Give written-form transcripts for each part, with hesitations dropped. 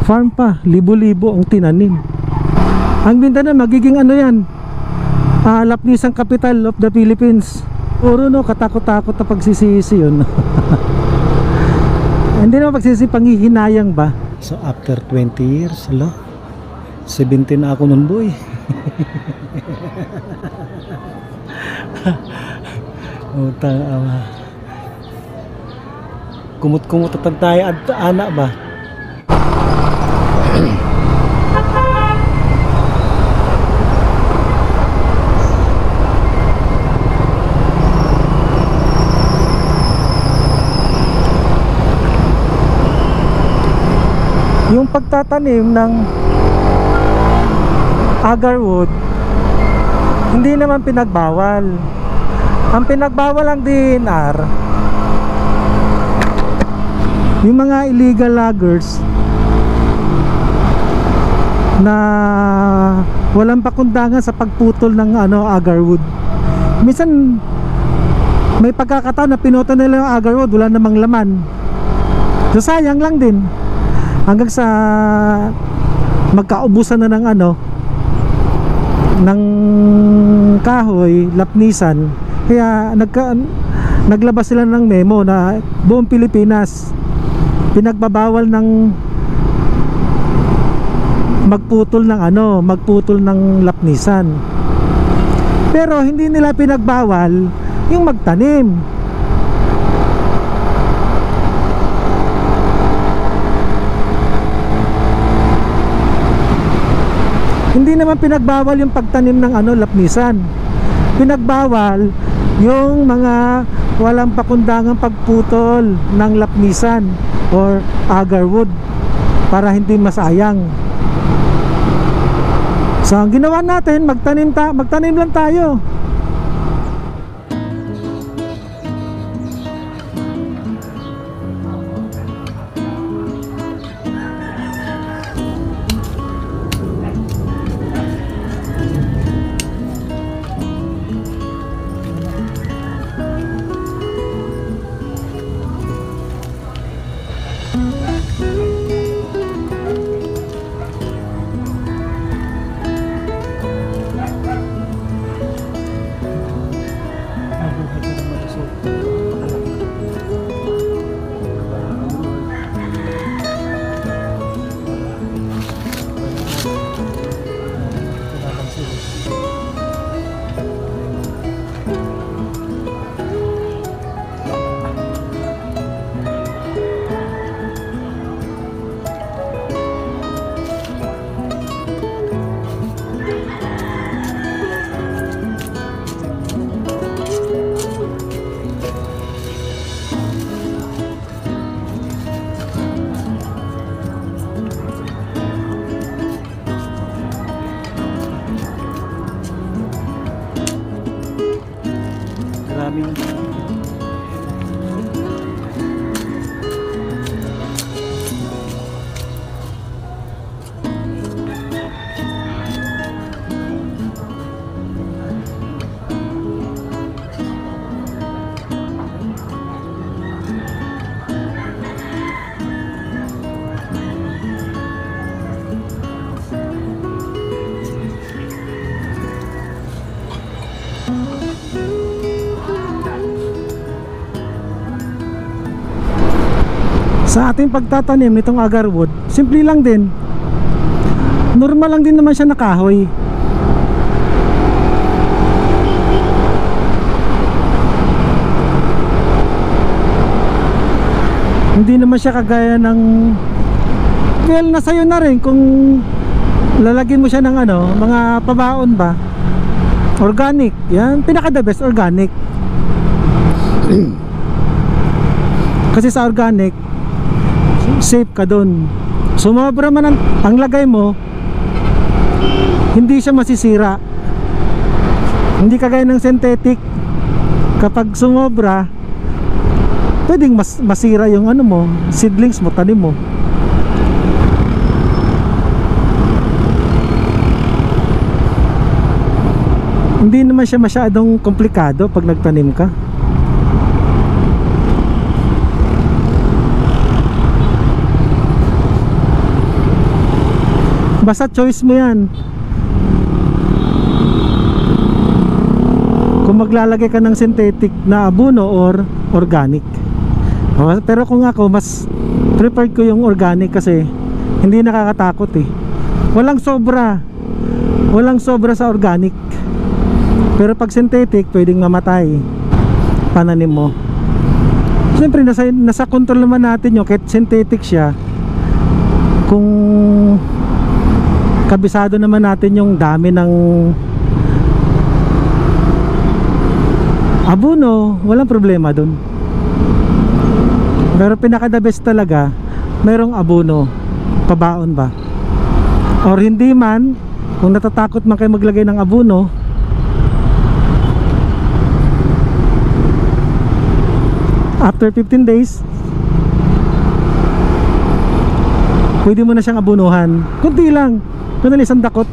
farm pa, libo-libo ang tinanim. Ang Mindanao magiging ano yan, lapnisang capital of the Philippines. Puro no, katakot-takot na pagsisisi yun. Hindi naman pagsisisi, panghihinayang ba? So after 20 years, 17 na ako nun, boy. Utang ama. Kumut-kumut at tayo at anak ba? Yung pagtatanim ng agarwood hindi naman pinagbawal. Ang pinagbawal ang DNR, yung mga illegal loggers na walang pakundangan sa pagputol ng agarwood. Minsan may pagkakataon na pinutol nila yung agarwood, wala namang laman. So sayang lang din. Hanggang sa magkaubusan na ng kahoy, lapnisan. Kaya naglabas sila ng memo na buong Pilipinas pinagbabawal ng magputol ng lapnisan. Pero hindi nila pinagbawal yung magtanim. Hindi naman pinagbawal yung pagtanim ng lapnisan. Pinagbawal yung mga walang pakundangang pagputol ng lapnisan or agarwood para hindi masayang. So ang ginawa natin, magtanim lang tayo. Sa ating pagtatanim nitong agarwood, simple lang din. Normal lang din naman siya na kahoy. Hindi naman siya kagaya ng, well, nasa iyo na rin kung lalagyan mo siya ng mga pabaon ba. Organic, yan, pinaka the best organic. Kasi sa organic safe ka dun. Sumobra man ang lagay mo, hindi siya masisira. Hindi kagaya ng synthetic. Kapag sumobra, pwedeng masira yung mo, seedlings mo, tanim mo. Hindi naman siya masyadong komplikado pag nagtanim ka. Basta choice mo yan. Kung maglalagay ka ng synthetic na abono or organic. Pero kung ako, mas preferred ko yung organic kasi hindi nakakatakot eh. Walang sobra sa organic. Pero pag synthetic, pwedeng mamatay pananim mo. Siyempre nasa control naman natin yun. Kahit synthetic siya, kung kabisado naman natin yung dami ng abono, walang problema dun. Pero pinaka the best talaga, merong abono, pabaon ba, or hindi man, kung natatakot man kayo maglagay ng abono, after 15 days pwede mo na siyang abunuhan. Kunti lang, kunti isang dakot.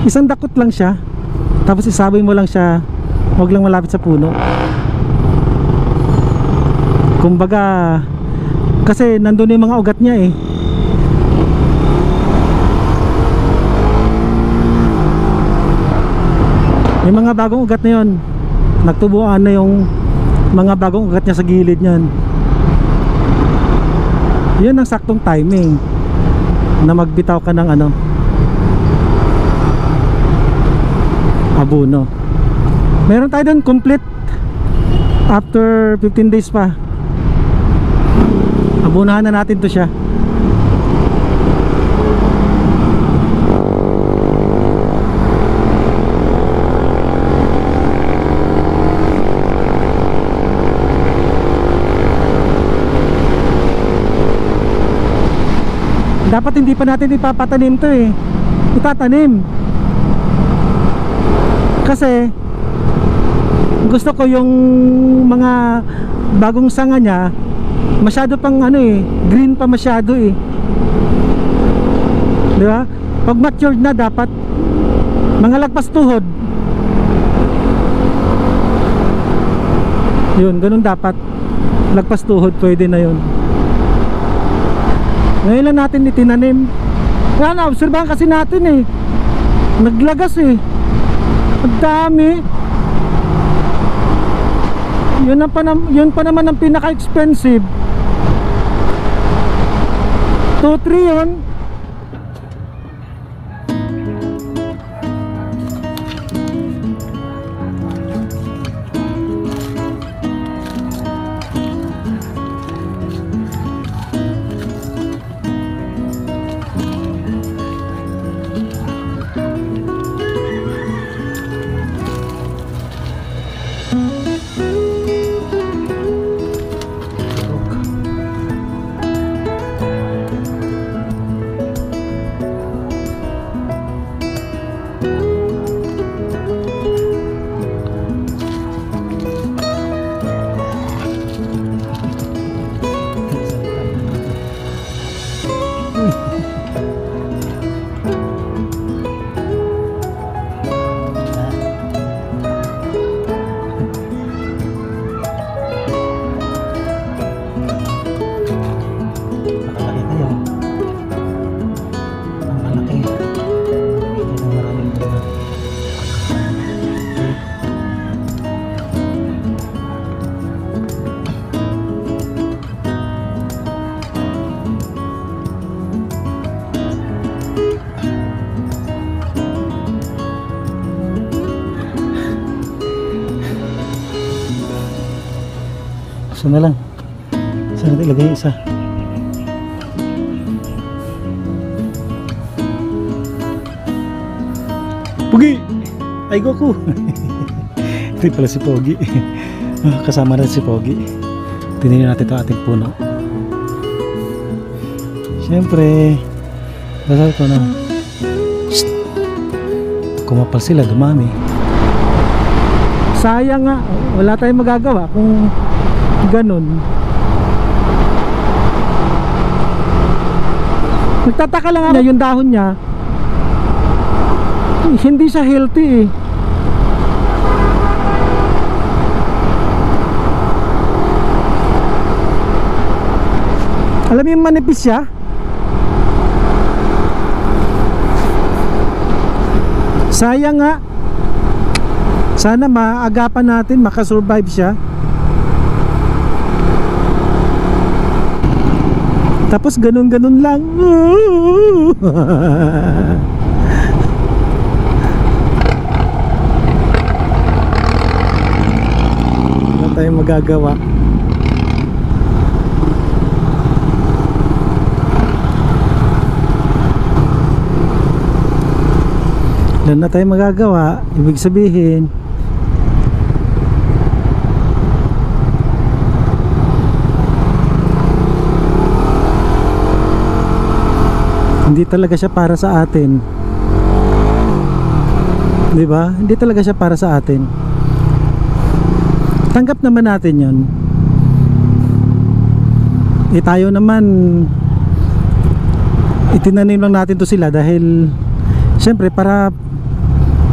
Isang dakot lang siya, tapos isabay mo lang siya, huwag lang malapit sa puno. Kumbaga, kasi nandun yung mga ugat niya eh. May mga bagong ugat na yun, nagtubuan na yung mga bagong ugat niya sa gilid niyan. Yun ang saktong timing na magbitaw ka ng abono. Meron tayo doon complete after 15 days pa. Abunahan na natin to siya. Dapat hindi pa natin ipapatanim to eh. Itatanim. Kasi gusto ko yung mga bagong sanga niya masyado pang green pa masyado eh. Di ba? Pag matured na dapat mga lagpas tuhod. Yun, ganun dapat. Lagpas tuhod, pwede na yun. Ngayon lang natin itinanim. Obserbahan kasi natin eh. Naglagas eh. Ang dami. Yun pa naman ang pinaka-expensive. 2-3 yun. Isa na lang. Saan natin ilagay isa? Pogi! Ay, Goku! Ito pala si Pogi. Kasama na si Pogi. Tinignan natin ito ating puno. Siyempre, dasal ko na. Shhh! Kumapal sila, dumami. Sayang nga, wala tayong magagawa kung ganun. Nagtataka lang ako yung dahon niya, hindi siya healthy eh. Alam mo yung manipis siya? Sayang nga. Sana maagapan natin, makasurvive siya. Tapos ganun-ganun lang. Wala tayong magagawa. Wala na tayong magagawa. Ibig sabihin, hindi talaga siya para sa atin. 'Di ba? Hindi talaga siya para sa atin. Tanggap naman natin 'yon. Tayo naman itinanim lang natin to sila dahil siyempre para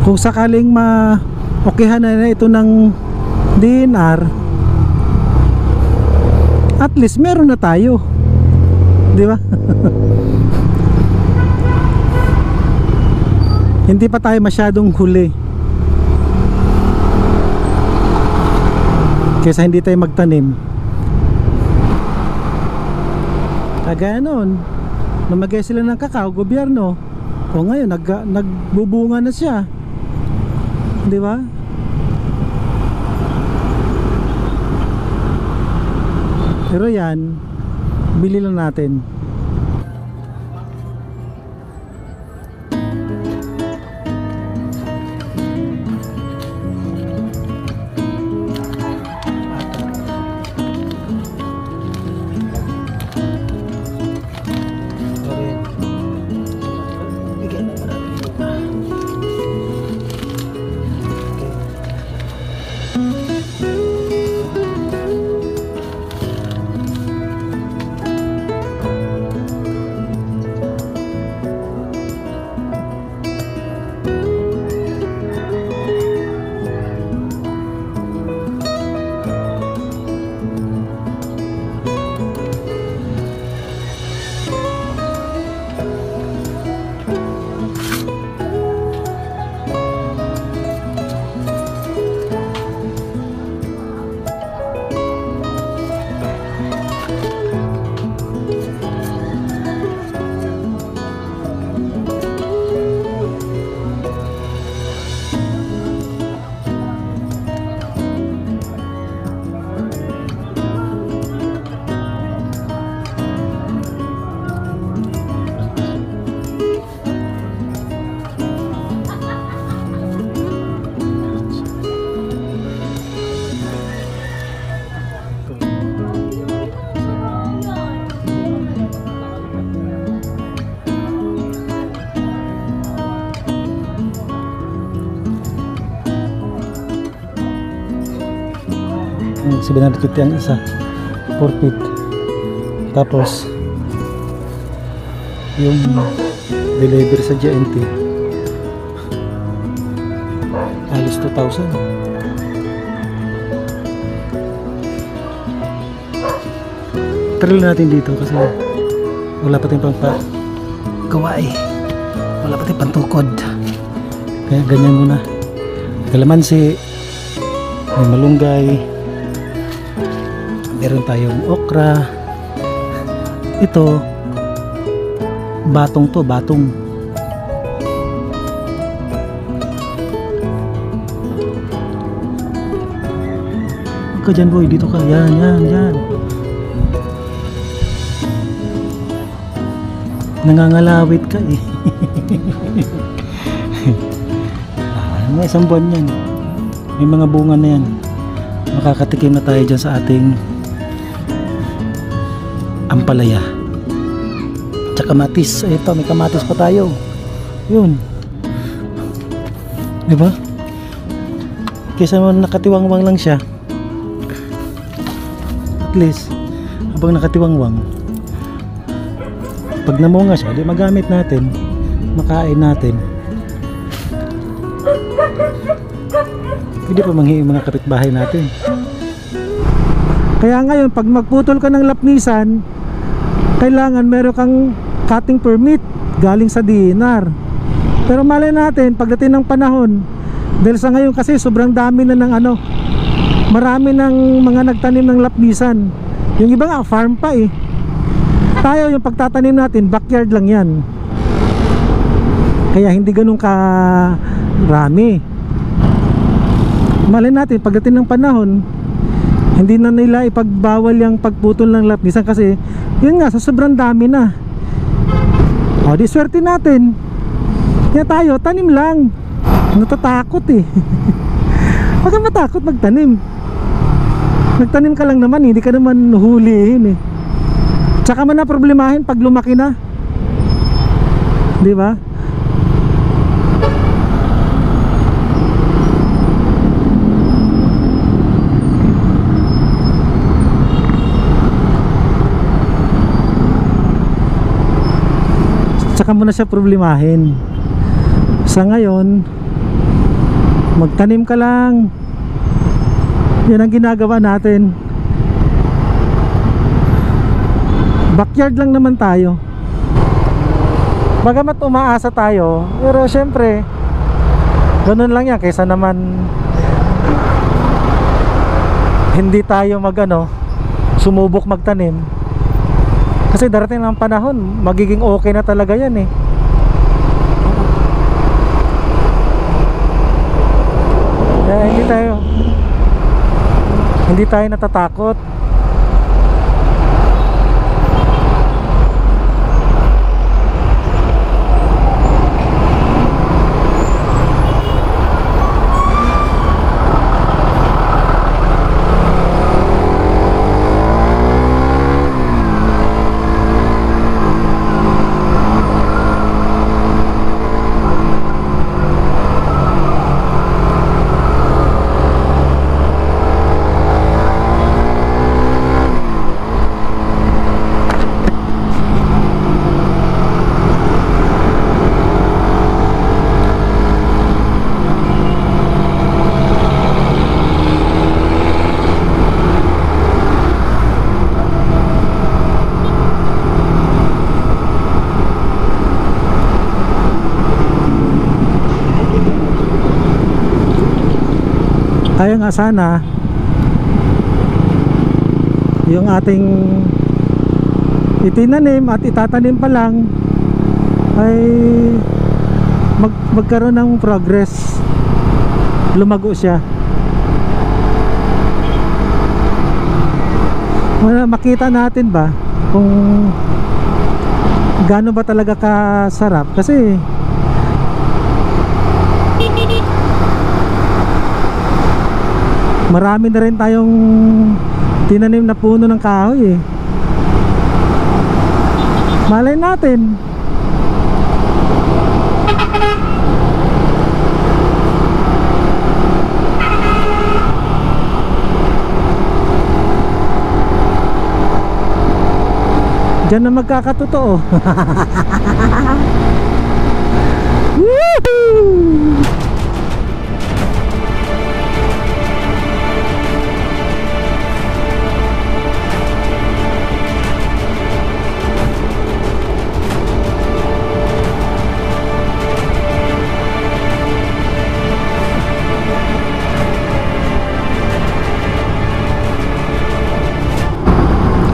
kung sakaling ma-okayhan na ito ng DNR, at least meron na tayo. 'Di ba? Hindi pa tayo masyadong huli kaysa hindi tayo magtanim. Kagaya noon, namagay sila ng kakao, gobyerno. O ngayon, nagbubunga na siya. Di ba? Pero yan, bili lang natin. Yung 750 ang isa, 4 feet. Tapos yung delivery sa GNT alis 2,000. Trail natin dito kasi wala pa tayong gawa eh. Wala pa tayong pantukod. Kaya ganyan muna. Kalamansi, may malunggay, meron tayong okra. Ito batong to, batong. Huwag ka dyan boy, dito ka. Yan, yan, yan. Nangangalawit ka eh. May isang buwan yan. May mga bunga na yan. Makakatikim na tayo dyan sa ating ampalaya. Tsaka kamatis. Ito, may kamatis pa tayo. Yun. Diba? Kaysa nakatiwangwang lang siya. At least, habang nakatiwangwang, pag namunga siya, di magamit natin, makain natin. Pwede pa manghiing mga kapitbahay natin. Kaya ngayon, pag magputol ka ng lapnisan, kailangan meron kang cutting permit galing sa DNR. Pero malay natin pagdating ng panahon, dahil sa ngayon kasi sobrang dami na ng ano, marami ng mga nagtanim ng lapnisan. Yung iba nga farm pa eh. Tayo yung pagtatanim natin backyard lang yan, kaya hindi ganun karami. Malay natin pagdating ng panahon, hindi na nila ipagbawal yung pagputol ng lapnisan kasi yun nga, sa sobrang dami na. O di swerte natin, kaya tayo tanim lang. Natatakot eh. Huwag kang matakot magtanim. Nagtanim ka lang naman, hindi ka naman hulihin eh. Tsaka man na problemahin pag lumaki na, di ba? Tsaka mo na siya problemahin. Sa ngayon, magtanim ka lang. Yan ang ginagawa natin. Backyard lang naman tayo. Bagamat umaasa tayo, pero syempre ganun lang yan, kaysa naman hindi tayo sumubok magtanim. Kasi darating ng panahon, magiging okay na talaga yan eh. Kaya hindi tayo natatakot. Kaya nga sana yung ating itinanim at itatanim pa lang ay magkaroon ng progress, lumago siya. Makita natin ba kung gaano ba talaga kasarap, kasi marami na rin tayong tinanim na puno ng kahoy eh. Malay natin diyan na magkakatotoo. Woohoo!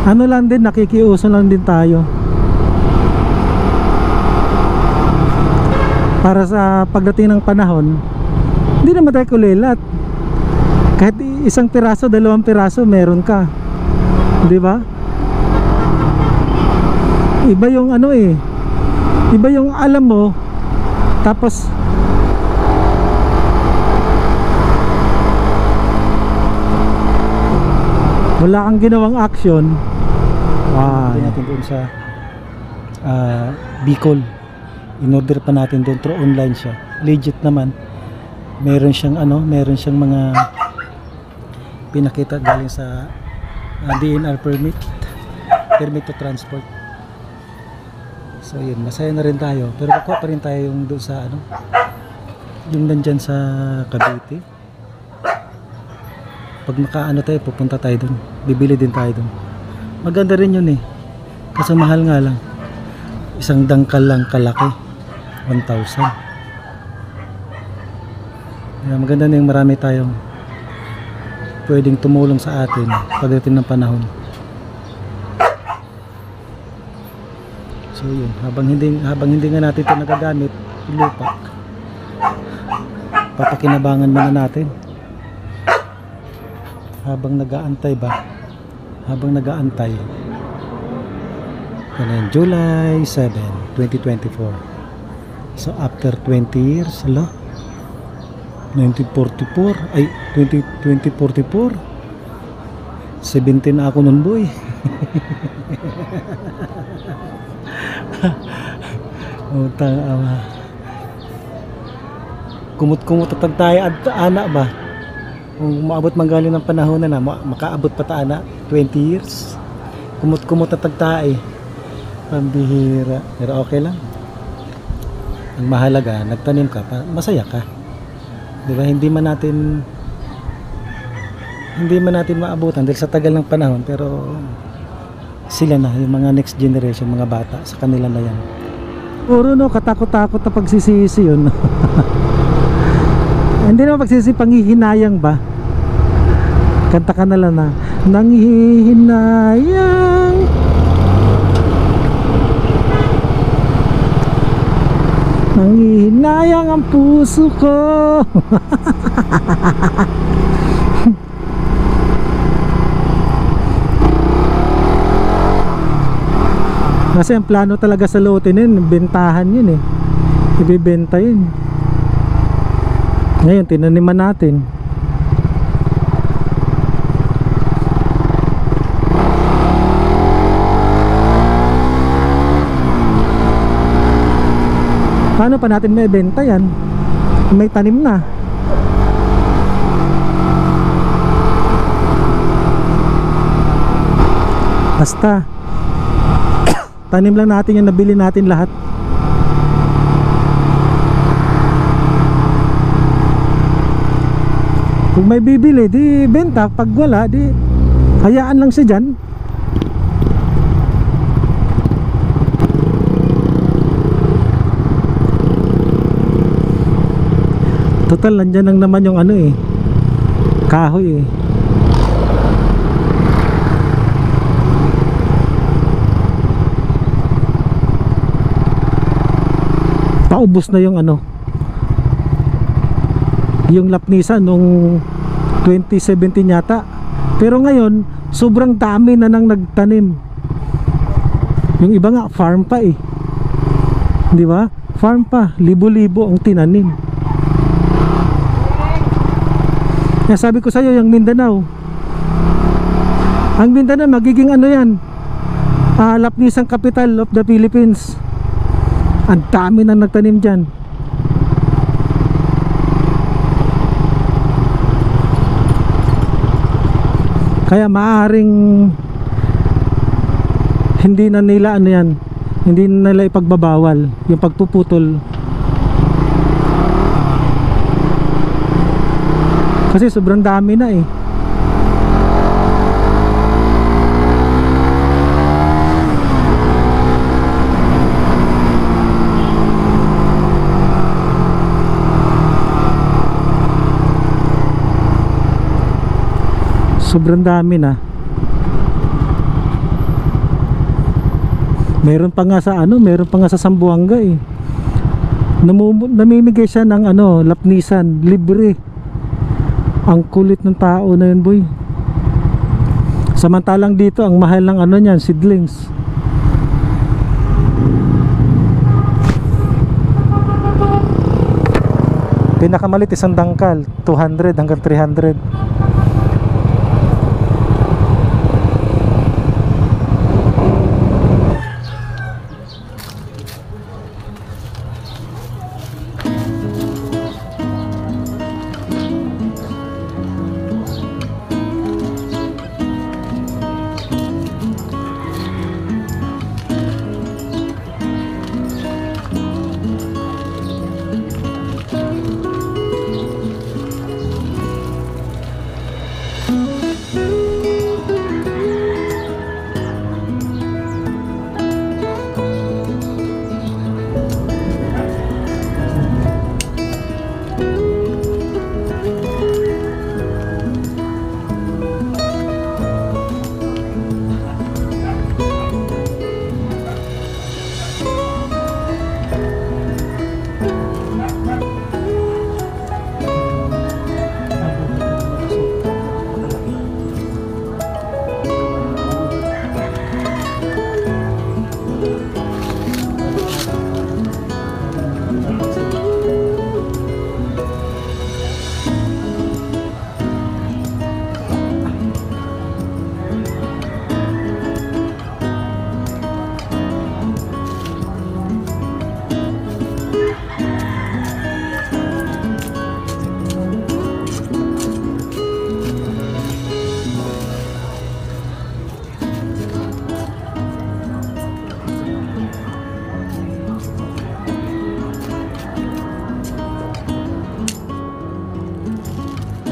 Ano lang din, nakikiuso lang din tayo para sa pagdating ng panahon. Hindi naman tayo kulilat. Kahit isang piraso, dalawang piraso meron ka, di ba? Iba yung iba yung alam mo, tapos wala kang ginawang action. Natin doon sa Bicol, in-order pa natin doon through online siya, legit naman. Meron siyang mga pinakita galing sa DNR permit to transport. So yun, masaya na rin tayo, pero kukuha pa rin tayo yung doon sa yung nandyan sa Cavite. Pag tayo, pupunta tayo doon, bibili din tayo doon. Maganda rin yun eh, Kasi mahal nga lang. Isang dangkal lang kalaki, 1,000. Kaya maganda na yung marami tayong pwedeng tumulong sa atin pagdating ng panahon. So yun, habang hindi nga natin ito nagagamit, lupa, papakinabangan muna natin habang nag-aantay ba, habang nag-aantay. Yan, July 7, 2024. So after 20 years, 1944 ay 2044, 17 na ako nun, boy. Utang ama. Kumot-kumot at tayo at anak ba? Kung maabot manggaling ng panahon na makaabot pa ta ana 20 years. Kumot-kumot at tayo. Pambihira. Pero okay lang. Ang mahalaga, nagtanim ka, masaya ka. 'Di ba? Hindi man natin maabutan dahil sa tagal ng panahon, pero sila na, yung mga next generation, mga bata, sa kanila na yan. Puro katakot-takot na pagsisisi yun. Hindi naman pagsisisi, panghihinayang ba? Kanta ka na lang na, nanghihinayang. Nanghihinayang ang puso ko. Kasi ang plano talaga sa lote nun, bentahan yun eh. Ibibenta yun. Ngayon, tinaniman natin. Paano pa natin may benta yan? May tanim na. Basta tanim lang natin yung nabili natin lahat. Kung may bibili, di benta. Pag wala, di hayaan lang siya dyan. Total, nandyan lang naman yung ano eh, kahoy eh. Paubos na yung ano, yung lapnisan nung 2017 yata. Pero ngayon sobrang dami na nang nagtanim. Yung iba nga farm pa eh, di ba? Farm pa, libo-libo ang tinanim. Kaya sabi ko sa'yo, yung Mindanao, ang Mindanao magiging ano yan, lapnisang capital of the Philippines. Ang dami na nagtanim dyan. Kaya maaaring hindi na nila ano yan, hindi na nila ipagbabawal yung pagpuputol. Kasi sobrang dami na eh. Sobrang dami na. Meron pa nga sa ano, meron pa nga sa Zamboanga eh. Namimigay siya ng ano, lapnisan, libre. Ang kulit ng tao na yun, boy. Samantalang dito ang mahal ng ano niyan, seedlings. Pinakamalit isang dangkal, 200 hanggang 300.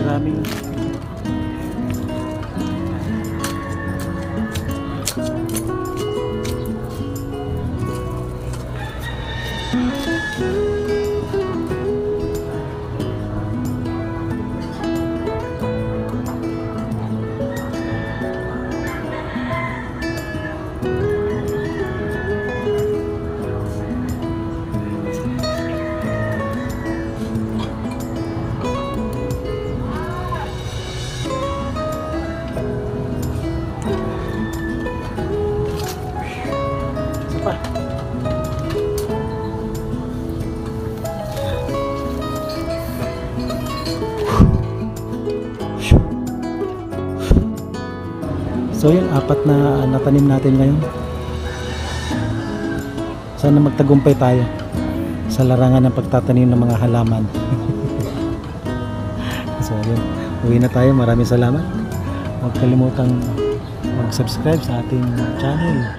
Maraming isa pa. So yun, 4 na natanim natin ngayon. Sana magtagumpay tayo sa larangan ng pagtatanim ng mga halaman. So yun, uwi na tayo. Maraming salamat. Huwag kalimutang mag-subscribe sa ating channel.